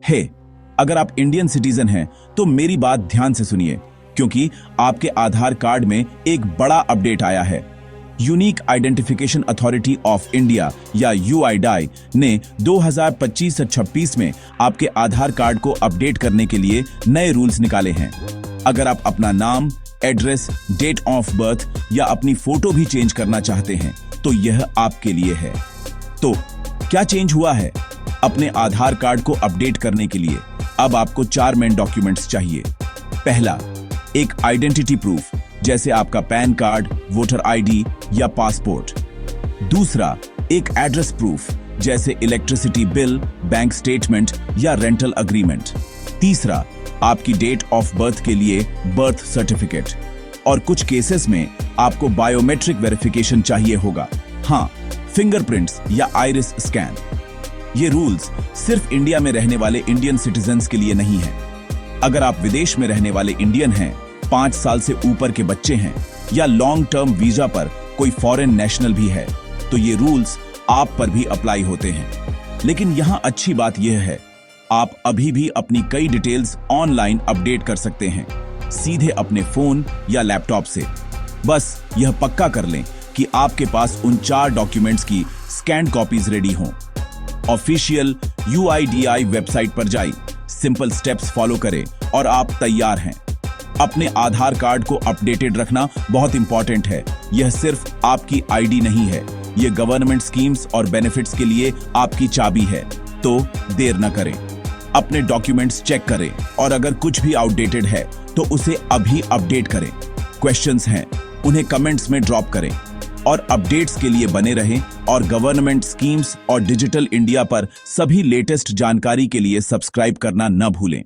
हे, अगर आप Indian citizen हैं तो मेरी बात ध्यान से सुनिए, क्योंकि आपके आधार कार्ड में एक बड़ा अपडेट आया है। Unique identification authority of India या यूआईडीआई ने 2025-26 में आपके आधार कार्ड को अपडेट करने के लिए नए रूल्स निकाले हैं। अगर आप अपना नाम, एड्रेस, डेट ऑफ बर्थ या अपनी फोटो भी चेंज करना चाहते हैं तो यह आपके लिए है। तो क्या चेंज हुआ है? अपने आधार कार्ड को अपडेट करने के लिए अब आपको 4 मेन डॉक्यूमेंट्स चाहिए। पहला, एक आइडेंटिटी प्रूफ जैसे आपका पैन कार्ड, वोटर आईडी या पासपोर्ट। दूसरा, एक एड्रेस प्रूफ जैसे इलेक्ट्रिसिटी बिल, बैंक स्टेटमेंट या रेंटल अग्रीमेंट। तीसरा, आपकी डेट ऑफ बर्थ के लिए बर्थ सर्टिफिकेट, और कुछ केसेस में आपको बायोमेट्रिक वेरिफिकेशन चाहिए होगा। हाँ, फिंगरप्रिंट्स या आइरिस स्कैन। ये रूल्स सिर्फ इंडिया में रहने वाले इंडियन सिटीजन्स के लिए नहीं है। अगर आप विदेश में रहने वाले इंडियन हैं, 5 साल से ऊपर के बच्चे हैं या लॉन्ग टर्म वीजा पर कोई फॉरेन नेशनल भी है, तो ये रूल्स आप पर भी अप्लाई होते हैं। लेकिन यहां अच्छी बात यह है, आप अभी भी अपनी कई डिटेल्स ऑनलाइन अपडेट कर सकते हैं, सीधे अपने फोन या लैपटॉप से। बस यह पक्का कर लें कि आपके पास उन 4 डॉक्यूमेंट्स की स्कैन कॉपीज रेडी हों। ऑफिशियल यूआईडीआई वेबसाइट पर जाइए, सिंपल स्टेप्स फॉलो करें और आप तैयार हैं। अपने आधार कार्ड को अपडेटेड रखना बहुत इंपॉर्टेंट है। यह सिर्फ आपकी आईडी नहीं है, यह गवर्नमेंट स्कीम्स और बेनिफिट्स के लिए आपकी चाबी है। तो देर न करें, अपने डॉक्यूमेंट्स चेक करें और अगर कुछ भी आउटडेटेड है तो उसे अभी अपडेट करें। क्वेश्चंस हैं, उन्हें कमेंट्स में ड्रॉप करें और अपडेट्स के लिए बने रहें। और गवर्नमेंट स्कीम्स और डिजिटल इंडिया पर सभी लेटेस्ट जानकारी के लिए सब्सक्राइब करना न भूलें।